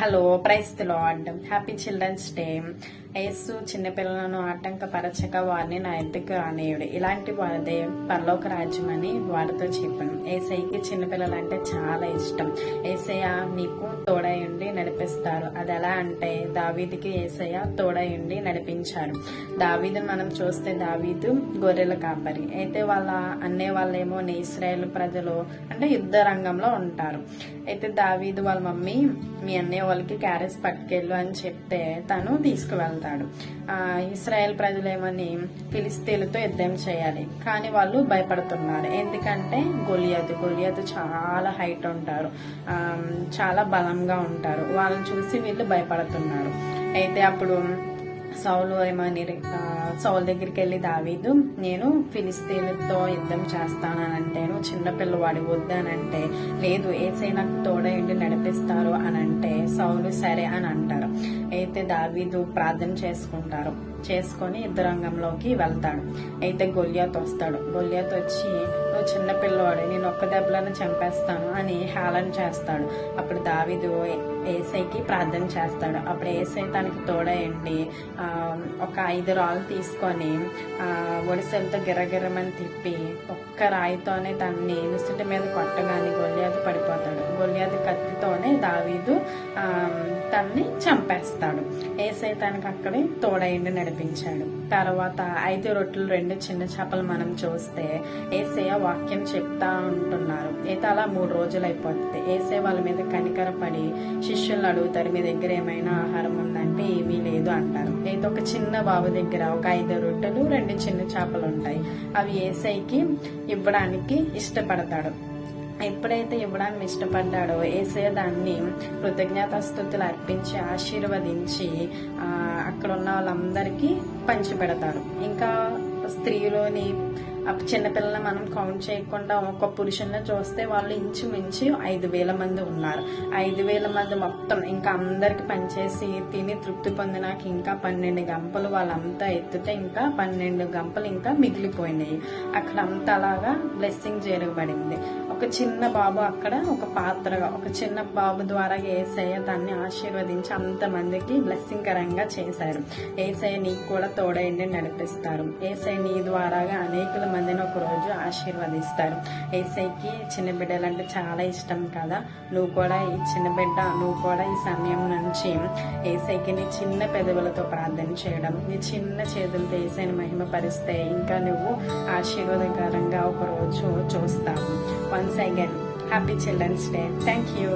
Hello, praise the lord. Happy children's day. Yesu చిన్నపిల్లలను ఆటంకపరచక వారిని నా ఎద్దుకు రానియుడు, ఇలాంటి వారిదే పరలోక రాజ్యం అని వారితో చెప్పాను. ఏసైకి చిన్నపిల్లలంటే చాలా ఇష్టం. ఏసయ్య నీకు తోడయుండి నడిపిస్తారు. అది ఎలా అంటే దావీదుకి ఏసయ్య తోడయుండి నడిపించారు. దావీదుని మనం చూస్తే దావీదు గొర్రెల కాపరి అయితే వాళ్ళ అన్నే వాళ్ళేమో ఇశ్రాయేలు ప్రజలు అంటే యుద్ధ రంగంలో ఉంటారు. అయితే దావీదు వాళ్ళ మమ్మీ మీ అన్నయ్య వాళ్ళకి క్యారెట్స్ పట్టుకెళ్ళు అని చెప్తే తను తీసుకువెళ్తాడు. ఇశ్రాయేల్ ప్రజలేమని ఫిలిస్తీన్లతో యుద్ధం చేయాలి, కానీ వాళ్ళు భయపడుతున్నారు. ఎందుకంటే గొలియాతు చాలా హైట్ ఉంటారు, చాలా బలంగా ఉంటారు. వాళ్ళని చూసి వీళ్ళు భయపడుతున్నారు. అయితే అప్పుడు సౌలు ఏమని సౌలు దగ్గరికి వెళ్ళి దావీదు నేను ఫిలిస్తీన్లతో యుద్ధం చేస్తానంటే నువ్వు చిన్నపిల్లవాడి వద్దానంటే లేదు ఏసై నాకు తోడయుండి నడిపిస్తారు అని అంటే సౌలు సరే అని అంటారు. అయితే దావీదు ప్రార్థన చేసుకొని యుద్ధ రంగంలోకి వెళ్తాడు. అయితే గొలియాతు వస్తాడు. గొలియాతు వచ్చి నువ్వు చిన్నపిల్లవాడు, నేను ఒక్క దెబ్బలను చంపేస్తాను అని హేళన చేస్తాడు. అప్పుడు దావీదు ఏసైకి ప్రార్థన చేస్తాడు. అప్పుడు ఏసై తనకి తోడయండి ఒక 5 రాళ్ళు తీసుకొని ఒడిసెలతో గిరగిరమని తిప్పి ఒక్క రాయితోనే తనని నుసుటి మీద కొట్టగానే గొలియాతు పడిపోతాడు. గొలియాతు కత్తితోనే దావీదు తనని చంపేస్తాడు. ఏసై తనకు అక్కడే తోడయండి నడిపించాడు. తర్వాత 5 రొట్టెలు 2 చిన్న చేపలు మనం చూస్తే ఏసయ్య వాక్యం చెప్తా ఉంటున్నారు. అయితే అలా 3 రోజులు అయిపోతుంది. ఏసై వాళ్ళ మీద కనికరపడి శిష్యులను అడుగుతారు, మీ దగ్గర ఏమైనా ఆహారం ఉందంటే ఏమీ లేదు అంటారు. అయితే ఒక చిన్న బాబు దగ్గర ఒక 5 రొట్టెలు 2 చిన్న చేపలు ఉంటాయి. అవి ఏసైకి ఇవ్వడానికి ఇష్టపడతాడు. ఎప్పుడైతే ఇవ్వడానికి ఇష్టపడ్డాడో ఏసయ్య దాన్ని కృతజ్ఞతాస్తుతులు అర్పించి ఆశీర్వదించి అక్కడ ఉన్న వాళ్ళందరికీ పంచిపెడతాడు. ఇంకా స్త్రీలోని చిన్నపిల్లల్ని మనం కౌంట్ చేయకుండా ఒక పురుషుని చూస్తే వాళ్ళు ఇంచుమించు 5,000 మంది ఉన్నారు. 5,000 మంది మొత్తం ఇంకా అందరికి పనిచేసి తిని తృప్తి పొందినాక ఇంకా 12 గంపలు వాళ్ళంతా ఎత్తితే ఇంకా 12 గంపలు ఇంకా మిగిలిపోయినాయి. అక్కడ అంతా అలాగా బ్లెస్సింగ్ జరగబడింది. ఒక చిన్న బాబు అక్కడ ఒక పాత్రగా ఒక చిన్న బాబు ద్వారా ఏసయ్య దాన్ని ఆశీర్వదించి అంతమందికి బ్లెస్సింగ్ కరంగా చేశారు. ఏసయ్య నీకు కూడా తోడయండి నడిపిస్తారు. ఏసయ్య నీ ద్వారాగా అనేకుల మందిని ఒక రోజు ఆశీర్వదిస్తారు. ఏసైకి చిన్న బిడ్డలంటే చాలా ఇష్టం కదా. నువ్వు కూడా ఈ చిన్న బిడ్డ, నువ్వు కూడా ఈ సమయం నుంచి ఏసైకి నీ చిన్న పెదవులతో ప్రార్థన చేయడం, నీ చిన్న చేతులతో ఏసైని మహిమపరిస్తే ఇంకా నువ్వు ఆశీర్వాదకరంగా ఒక రోజు చూస్తావు. Once again happy children's day. Thank you.